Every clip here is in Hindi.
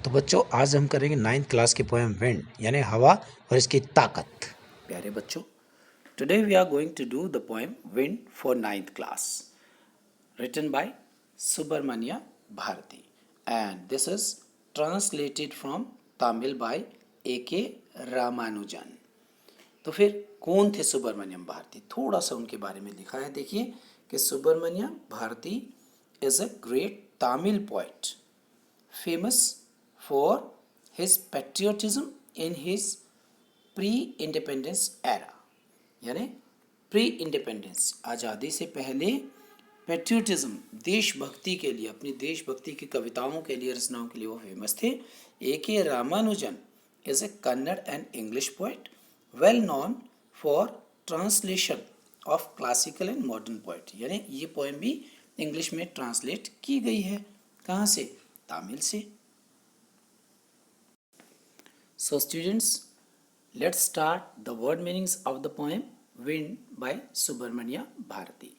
तो बच्चों आज हम करेंगे 9th क्लास की पोएम विंड यानी हवा और इसकी ताकत। प्यारे बच्चों, today we are going to do the poem Wind for 9th class, written by Subramanya Bharati, and this is translated from Tamil by A.K. Ramanujan. तो फिर कौन थे सुब्रमण्यम भारती? थोड़ा सा उनके बारे में लिखा है। देखिए कि Subramaniam Bharati is a great Tamil poet famous for his patriotism in his pre independence era, यानी प्री इंडिपेंडेंस आज़ादी से पहले पेट्रियोटिज्म देशभक्ति के लिए, अपनी देशभक्ति की कविताओं के लिए, रचनाओं के लिए वो फेमस थे। ए के Ramanujan is a Kannada and English poet well known for translation of classical and modern poet, यानी ये पोएम भी इंग्लिश में ट्रांसलेट की गई है। कहाँ से? तमिल से। So students, let's start the word meanings of the poem Wind by Subramanya Bharati.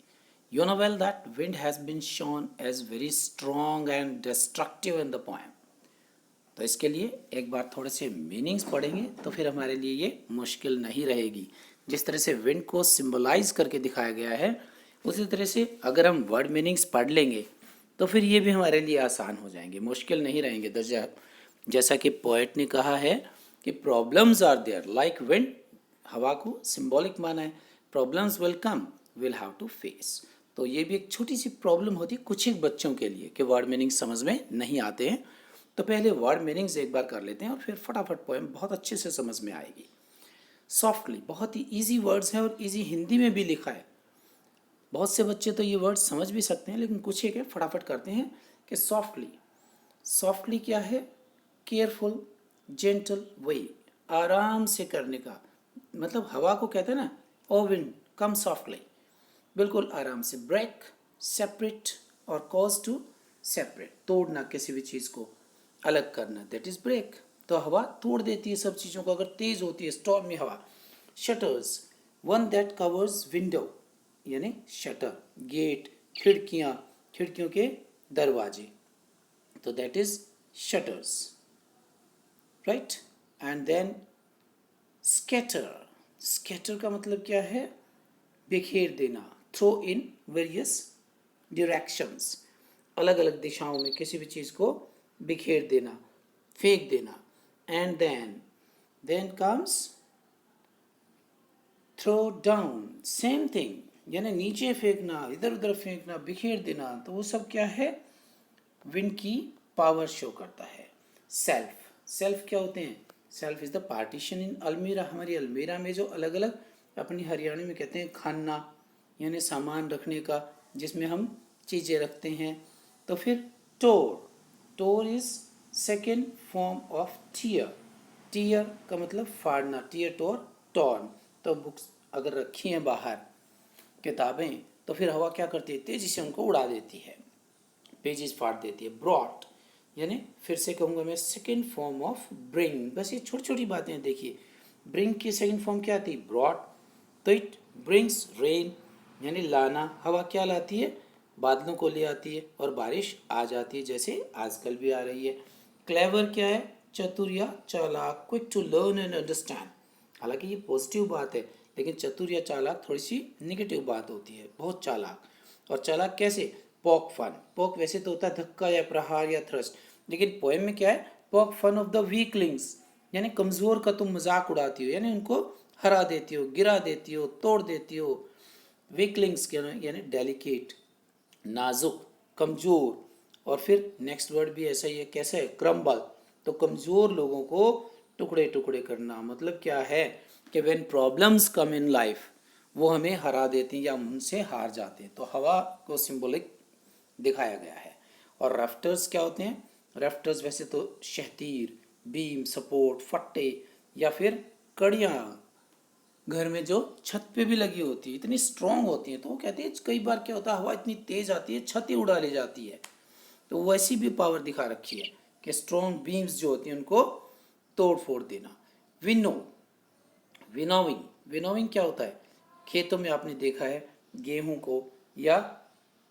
You know well that wind has been shown as very strong and destructive in the poem. तो इसके लिए एक बार थोड़े से मीनिंग्स पढ़ेंगे तो फिर हमारे लिए ये मुश्किल नहीं रहेगी। जिस तरह से विंड को सिंबलाइज करके दिखाया गया है, उसी तरह से अगर हम वर्ड मीनिंग्स पढ़ लेंगे तो फिर ये भी हमारे लिए आसान हो जाएंगे, मुश्किल नहीं रहेंगे। जैसा कि पोएट ने कहा है कि problems are there like wind, हवा को सिंबॉलिक माना है। Problems will come, will have to face. तो ये भी एक छोटी सी प्रॉब्लम होती है कुछ एक बच्चों के लिए कि वर्ड मीनिंग समझ में नहीं आते हैं। तो पहले वर्ड मीनिंग्स एक बार कर लेते हैं और फिर फटाफट पोएम बहुत अच्छे से समझ में आएगी। सॉफ्टली, बहुत ही ईजी वर्ड्स हैं और ईजी हिंदी में भी लिखा है। बहुत से बच्चे तो ये वर्ड समझ भी सकते हैं, लेकिन कुछ एक है, फटाफट करते हैं कि सॉफ्टली। सॉफ्टली क्या है? केयरफुल, जेंटल वे, आराम से करने का मतलब। हवा को कहते हैं ना, ओ विंड कम सॉफ्टली, बिल्कुल आराम से। ब्रेक, सेपरेट और कॉज टू सेपरेट, तोड़ना, किसी भी चीज़ को अलग करना, दैट इज ब्रेक। तो हवा तोड़ देती है सब चीज़ों को अगर तेज होती है, स्टॉर्मी हवा। Shutters, one that covers window, यानी शटर, गेट, खिड़कियाँ, खिड़कियों के दरवाजे, तो that is shutters, right. And then scatter, scatter का मतलब क्या है? बिखेर देना, थ्रो इन वेरियस डायरेक्शंस, अलग अलग दिशाओं में किसी भी चीज़ को बिखेर देना, फेंक देना। And then comes throw down, same thing, यानी नीचे फेंकना, इधर उधर फेंकना, बिखेर देना। तो वो सब क्या है? विंड की पावर शो करता है। सेल्फ, सेल्फ क्या होते हैं? सेल्फ इज द पार्टीशन इन अलमीरा, हमारी अलमीरा में जो अलग अलग, अपनी हरियाणी में कहते हैं खाना, यानी सामान रखने का, जिसमें हम चीज़ें रखते हैं। तो फिर tore, tore is second form of tear. Tear का मतलब फाड़ना, टीयर, टोर, टॉर्न। तो बुक्स अगर रखी हैं बाहर, किताबें, तो फिर हवा क्या करती है? तेजी से उनको उड़ा देती है, पेजेस फाड़ देती है। ब्रॉट, यानी फिर से कहूँगा मैं, सेकेंड फॉर्म ऑफ ब्रिंग। बस ये छोटी छोटी बातें देखिए। ब्रिंग की सेकेंड फॉर्म क्या आती है? ब्रॉट। तो इट ब्रिंग्स रेन, यानी लाना। हवा क्या लाती है? बादलों को ले आती है और बारिश आ जाती है, जैसे आजकल भी आ रही है। क्लेवर क्या है? चतुर या चालाक, quick to learn and understand. हालांकि ये पॉजिटिव बात है, लेकिन चतुर या चालाक थोड़ी सी निगेटिव बात होती है, बहुत चालाक। और चालाक कैसे? पोक फन, पोक वैसे तो होता है धक्का या प्रहार या थ्रस्ट, लेकिन पोएम में क्या है? पोक फन ऑफ द वीकलिंग्स, यानी कमज़ोर का तुम मजाक उड़ाती हो, यानी उनको हरा देती हो, गिरा देती हो, तोड़ देती हो। वीकलिंग्स यानी डेलिकेट, नाजुक, कमज़ोर। और फिर नेक्स्ट वर्ड भी ऐसा ही है, कैसा है? क्रम्बल। तो कमज़ोर लोगों को टुकड़े टुकड़े करना, मतलब क्या है कि when problems come in life, वो हमें हरा देती हैं या उनसे हार जाते हैं। तो हवा को सिंबॉलिक दिखाया गया है। और राफ्टर्स क्या होते हैं? राफ्टर्स वैसे तो शहतीर, बीम, सपोर्ट, फट्टे या फिर कड़ियाँ घर में जो छत पे भी लगी होती है, इतनी स्ट्रांग होती हैं। तो वो कहते हैं कई बार क्या होता है, हवा इतनी तेज आती है, छत ही उड़ा ले जाती है। तो वैसी भी पावर दिखा रखी है कि स्ट्रॉन्ग बीम्स जो होती हैं उनको तोड़ फोड़ देना। विनो, विनोविंग, विनोविंग क्या होता है? खेतों में आपने देखा है गेहूं को या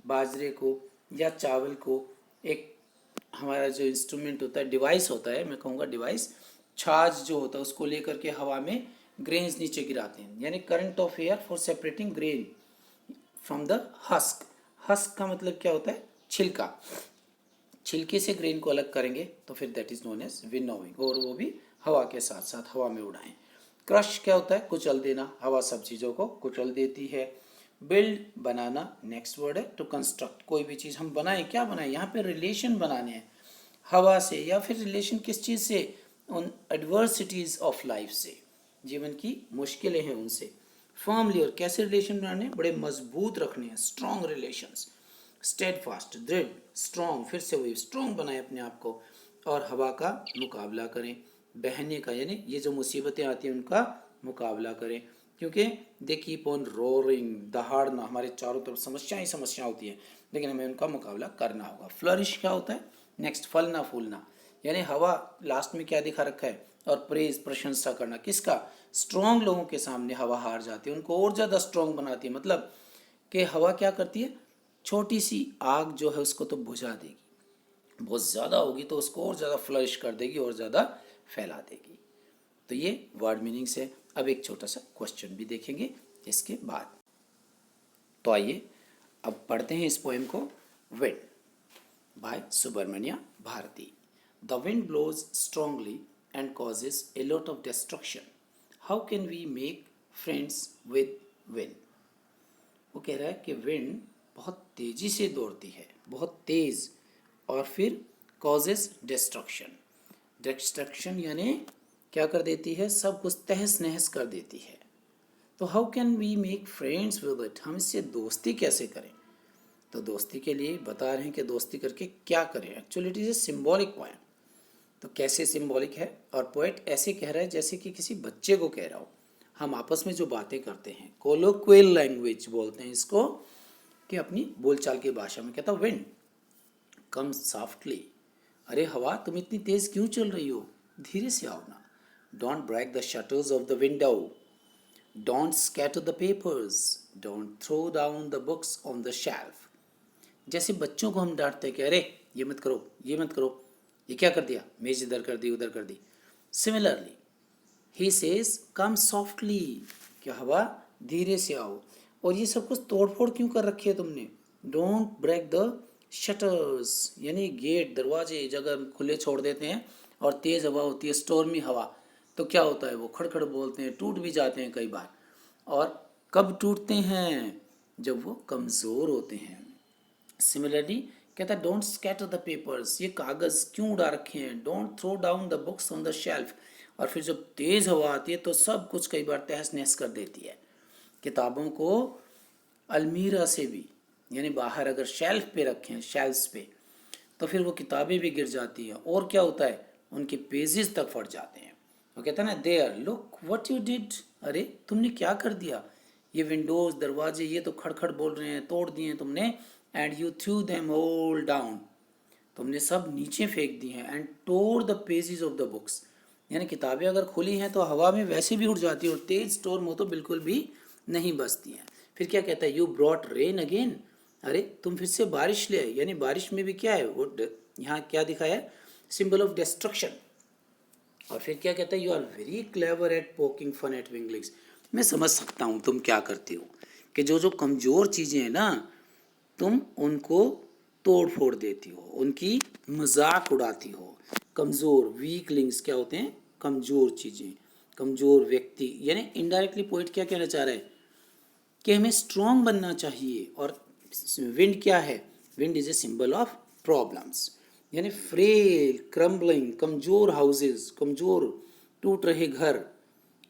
बाजरे को या चावल को एक हमारा जो इंस्ट्रूमेंट होता है, डिवाइस होता है, मैं कहूँगा डिवाइस, छाछ जो होता है उसको लेकर के हवा में ग्रेन्स नीचे गिराते हैं, यानी current of air for separating grain from the husk. Husk का मतलब क्या होता है? छिलका। छिलके से ग्रेन को अलग करेंगे तो फिर that is known as winnowing, और वो भी हवा के साथ साथ हवा में उड़ाएं। क्रश क्या होता है? कुचल देना, हवा सब चीज़ों को कुचल देती है। बिल्ड बनाना, नेक्स्ट वर्ड है टू कंस्ट्रक्ट। कोई भी चीज़ हम बनाएं, क्या बनाएं? यहाँ पे रिलेशन बनाने हैं हवा से, या फिर रिलेशन किस चीज़ से? उन एडवर्सिटीज ऑफ लाइफ से, जीवन की मुश्किलें हैं उनसे। फर्मली, और कैसे रिलेशन बनाने? बड़े मजबूत रखने हैं, स्ट्रॉन्ग रिलेशंस। स्टेडफास्ट, दृढ़, स्ट्रॉन्ग, फिर से वही स्ट्रॉन्ग बनाए अपने आप को, और हवा का मुकाबला करें। बहने का, यानी ये जो मुसीबतें आती हैं उनका मुकाबला करें, क्योंकि दे कीप ऑन रोरिंग, दहाड़ना, हमारे चारों तरफ समस्याएं ही समस्या होती है, लेकिन हमें उनका मुकाबला करना होगा। फ्लरिश क्या होता है? नेक्स्ट, फलना फूलना, यानी हवा लास्ट में क्या दिखा रखा है? और प्रेज, प्रशंसा करना, किसका? स्ट्रॉन्ग लोगों के सामने हवा हार जाती है, उनको और ज़्यादा स्ट्रॉन्ग बनाती है। मतलब कि हवा क्या करती है? छोटी सी आग जो है उसको तो बुझा देगी, बहुत ज़्यादा होगी तो उसको और ज़्यादा फ्लरिश कर देगी और ज़्यादा फैला देगी। तो ये वर्ड मीनिंग्स है। अब एक छोटा सा क्वेश्चन भी देखेंगे इसके बाद। तो आइए अब पढ़ते हैं इस पोएम को। Wind by Subramania Bharati. The wind blows strongly and causes a lot of destruction. How can we make friends with wind? वो कह रहा है कि विंड बहुत तेज़ी से दौड़ती है, बहुत तेज़, और फिर कॉजेज डिस्ट्रक्शन। डिस्ट्रक्शन यानी क्या कर देती है? सब कुछ तहस नहस कर देती है। तो how can we make friends with it? हम इससे दोस्ती कैसे करें? तो दोस्ती के लिए बता रहे हैं कि दोस्ती करके क्या करें। Actually it is a symbolic poem. तो कैसे सिम्बॉलिक है? और पोएट ऐसे कह रहा है जैसे कि किसी बच्चे को कह रहा हो। हम आपस में जो बातें करते हैं, कोलोक्वियल लैंग्वेज बोलते हैं इसको, कि अपनी बोलचाल की भाषा में। कहता विंड कम सॉफ्टली, अरे हवा तुम इतनी तेज क्यों चल रही हो? धीरे से आओ ना। Don't break the shutters of the window, don't scatter the papers, don't throw down the books on the shelf. जैसे बच्चों को हम डांटते हैं कि अरे ये मत करो, ये मत करो, ये क्या कर दिया, मेज इधर कर दी, उधर कर दी। सिमिलरली ही सेज कम सॉफ्टली, कि हवा धीरे से आओ। और ये सब कुछ तोड़ फोड़ क्यों कर रखी है तुमने? डोंट ब्रेक द शटर्स, यानी गेट, दरवाजे जगह खुले छोड़ देते हैं और तेज़ हवा होती है, स्टॉर्मी हवा, तो क्या होता है? वो खड़खड़ बोलते हैं, टूट भी जाते हैं कई बार। और कब टूटते हैं? जब वो कमज़ोर होते हैं। सिमिलरली कहता है डोंट स्कैटर द पेपर्स, ये कागज़ क्यों उड़ा रखे हैं? Don't throw down the books on the shelf, और फिर जब तेज़ हवा आती है तो सब कुछ कई बार तहस नहस कर देती है। किताबों को अलमीरा से भी, यानी बाहर अगर शेल्फ पे रखें, शेल्फ्स पे, तो फिर वो किताबें भी गिर जाती हैं, और क्या होता है? उनके पेजेस तक फट जाते हैं। वो कहता है ना, there look what you did, अरे तुमने क्या कर दिया? ये विंडोज़, दरवाजे, ये तो खड़खड़ बोल रहे हैं, तोड़ दिए तुमने। And you through them all down, तुमने सब नीचे फेंक दी हैं। And tour the pages of the books, यानी किताबें अगर खुली हैं तो हवा में वैसे भी उड़ जाती है, और तेज स्टॉर्म हो तो बिल्कुल भी नहीं बचती हैं। फिर क्या कहता है? यू ब्रॉट रेन अगेन, अरे तुम फिर से बारिश ले आए, यानी बारिश में भी क्या है? वो यहाँ क्या दिखाया है? Symbol of destruction. और फिर क्या कहता है? You are very clever at poking fun at weaklings, मैं समझ सकता हूँ तुम क्या करती हो, कि जो जो कमज़ोर चीज़ें हैं ना, तुम उनको तोड़ फोड़ देती हो, उनकी मजाक उड़ाती हो। कमज़ोर, वीकलिंग्स क्या होते हैं? कमज़ोर चीज़ें, कमज़ोर व्यक्ति, यानी इनडायरेक्टली पोइट क्या कहना चाह रहा है? कि हमें स्ट्रॉन्ग बनना चाहिए। और विंड क्या है? Wind is a symbol of problems, यानी फ्रेल, क्रम्बलिंग, कमज़ोर हाउसेस, कमज़ोर टूट रहे घर,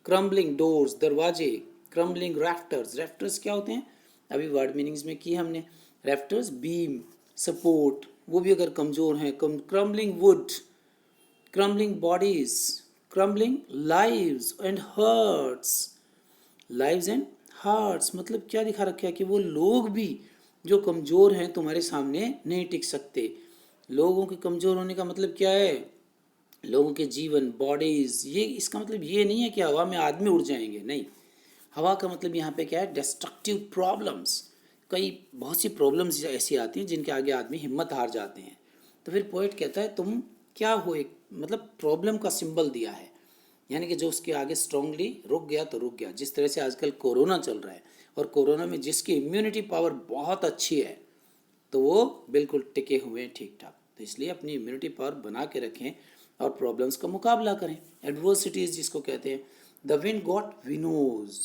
क्रम्बलिंग डोर्स, दरवाजे, क्रम्बलिंग रैफ्टर्स। रैफ्टर्स क्या होते हैं? अभी वर्ड मीनिंग्स में किए हमने। रैफ्टर्स बीम, सपोर्ट, वो भी अगर कमज़ोर हैं। Crumbling wood, crumbling bodies, crumbling lives and hearts. Lives and hearts मतलब क्या दिखा रखा है? कि वो लोग भी जो कमज़ोर हैं तुम्हारे सामने नहीं टिक सकते। लोगों के कमज़ोर होने का मतलब क्या है? लोगों के जीवन, बॉडीज़, ये इसका मतलब ये नहीं है कि हवा में आदमी उड़ जाएंगे, नहीं। हवा का मतलब यहाँ पे क्या है? Destructive problems. कई बहुत सी प्रॉब्लम्स ऐसी आती हैं जिनके आगे आदमी हिम्मत हार जाते हैं। तो फिर पोएट कहता है तुम क्या हो, एक मतलब प्रॉब्लम का सिंबल दिया है, यानी कि जो उसके आगे स्ट्रांगली रुक गया तो रुक गया। जिस तरह से आजकल कोरोना चल रहा है और कोरोना में जिसकी इम्यूनिटी पावर बहुत अच्छी है तो वो बिल्कुल टिके हुए हैं ठीक ठाक। तो इसलिए अपनी इम्यूनिटी पावर बना के रखें और प्रॉब्लम्स का मुकाबला करें। एडवर्सिटीज़ जिसको कहते हैं, the wind god winnows,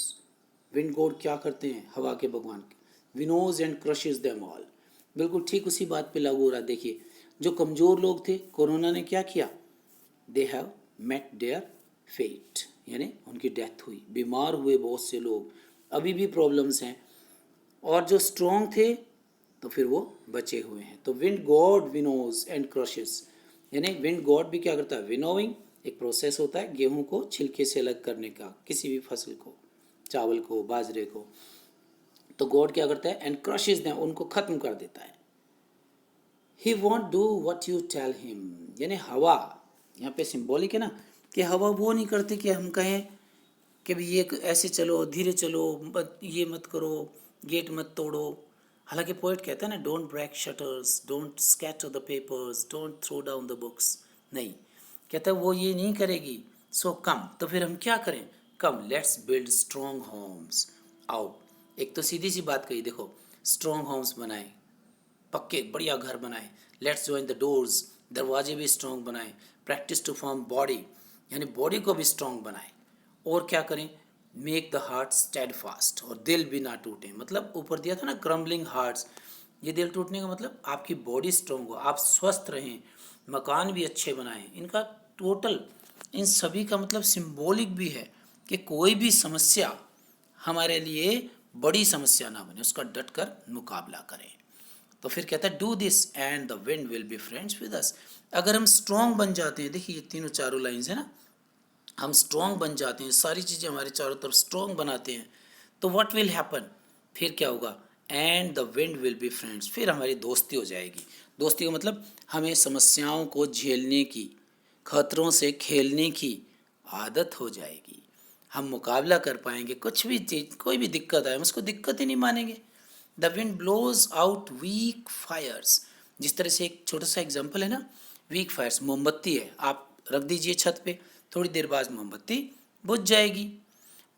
wind god क्या करते हैं, हवा के भगवान, winnows and crushes them all. बिल्कुल ठीक उसी बात पे लागू हो रहा है। देखिए जो कमज़ोर लोग थे कोरोना ने क्या किया, they have met their fate, यानी उनकी डेथ हुई। बीमार हुए बहुत से लोग, अभी भी प्रॉब्लम्स हैं। और जो स्ट्रॉन्ग थे तो फिर वो बचे हुए हैं। तो विंड गॉड विनोज एंड क्रशेस, यानी विंड गॉड भी क्या करता है, विनोइंग एक प्रोसेस होता है गेहूं को छिलके से अलग करने का, किसी भी फसल को, चावल को, बाजरे को। तो गॉड क्या करता है, एंड क्रशेस देम, उनको खत्म कर देता है। He won't do what you tell him, यानी हवा यहाँ पे सिंबॉलिक है ना, कि हवा वो नहीं करती कि हम कहें कि भाई ये ऐसे चलो, धीरे चलो, ये मत करो, गेट मत तोड़ो। हालांकि पोएट कहता है ना, don't break shutters, don't scatter the papers, don't throw down the books. नहीं, कहता है वो ये नहीं करेगी। सो कम, तो फिर हम क्या करें, come let's build strong homes. आओ, एक तो सीधी सी बात कही, देखो स्ट्रॉन्ग होम्स बनाए, पक्के बढ़िया घर बनाए। लेट्स जॉइन द डोर्स, दरवाजे भी स्ट्रॉन्ग बनाए। प्रैक्टिस टू फॉर्म बॉडी, यानी बॉडी को भी स्ट्रॉन्ग बनाए। और क्या करें, make the heart steadfast, और दिल भी ना टूटे। मतलब ऊपर दिया था ना क्रम्बलिंग हार्ट्स, ये दिल टूटने का मतलब आपकी बॉडी स्ट्रॉन्ग हो, आप स्वस्थ रहें, मकान भी अच्छे बनाएं। इनका टोटल, इन सभी का मतलब सिंबॉलिक भी है कि कोई भी समस्या हमारे लिए बड़ी समस्या ना बने, उसका डट कर मुकाबला करें। तो फिर कहता है do this and the wind will be friends with us. अगर हम स्ट्रॉन्ग बन जाते हैं, देखिए ये तीनों चारों लाइन्स है ना, हम स्ट्रॉन्ग बन जाते हैं, सारी चीज़ें हमारे चारों तरफ स्ट्रॉन्ग बनाते हैं, तो व्हाट विल हैपन, फिर क्या होगा, and the wind will be friends, फिर हमारी दोस्ती हो जाएगी। दोस्ती का मतलब हमें समस्याओं को झेलने की, खतरों से खेलने की आदत हो जाएगी। हम मुकाबला कर पाएंगे, कुछ भी चीज़, कोई भी दिक्कत आए हम उसको दिक्कत ही नहीं मानेंगे। The wind blows out weak fires, जिस तरह से एक छोटा सा एग्जाम्पल है ना, वीक फायर्स, मोमबत्ती है, आप रख दीजिए छत पे, थोड़ी देर बाद मोमबत्ती बुझ जाएगी।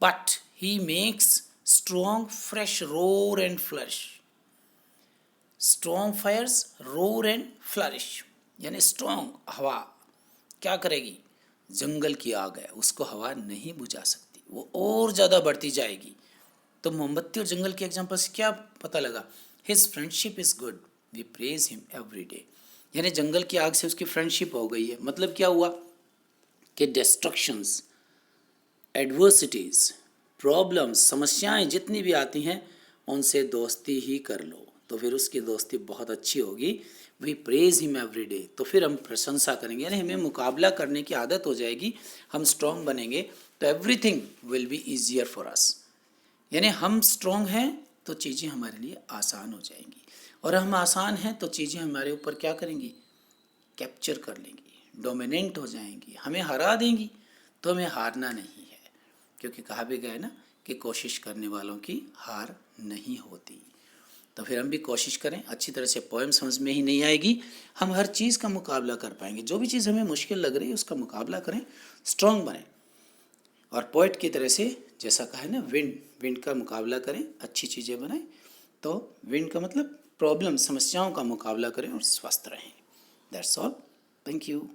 But he makes strong fires roar and flourish, strong fires roar and flourish, यानी स्ट्रॉन्ग हवा क्या करेगी, जंगल की आग है उसको हवा नहीं बुझा सकती, वो और ज़्यादा बढ़ती जाएगी। तो मोमबत्ती और जंगल के एग्जाम्पल से क्या पता लगा, his friendship is good, we praise him every day, यानी जंगल की आग से उसकी फ्रेंडशिप हो गई है। मतलब क्या हुआ कि डिस्ट्रक्शंस, एडवर्सिटीज़, प्रॉब्लम्स, समस्याएं जितनी भी आती हैं उनसे दोस्ती ही कर लो, तो फिर उसकी दोस्ती बहुत अच्छी होगी। We praise him every day, तो फिर हम प्रशंसा करेंगे, यानी हमें मुकाबला करने की आदत हो जाएगी। हम स्ट्रॉन्ग बनेंगे तो everything will be easier for us, यानी हम स्ट्रॉन्ग हैं तो चीज़ें हमारे लिए आसान हो जाएंगी, और हम आसान हैं तो चीज़ें हमारे ऊपर क्या करेंगी, कैप्चर कर लेंगी, डोमिनेंट हो जाएंगी, हमें हरा देंगी। तो हमें हारना नहीं है, क्योंकि कहा भी गया ना कि कोशिश करने वालों की हार नहीं होती। तो फिर हम भी कोशिश करें, अच्छी तरह से पोएम समझ में ही नहीं आएगी, हम हर चीज़ का मुकाबला कर पाएंगे। जो भी चीज़ हमें मुश्किल लग रही है उसका मुकाबला करें, स्ट्रॉन्ग बने, और पोएट की तरह से जैसा कहा है ना, विंड, विंड का मुकाबला करें, अच्छी चीज़ें बनाएं। तो विंड का मतलब प्रॉब्लम, समस्याओं का मुकाबला करें और स्वस्थ रहें। That's all, thank you.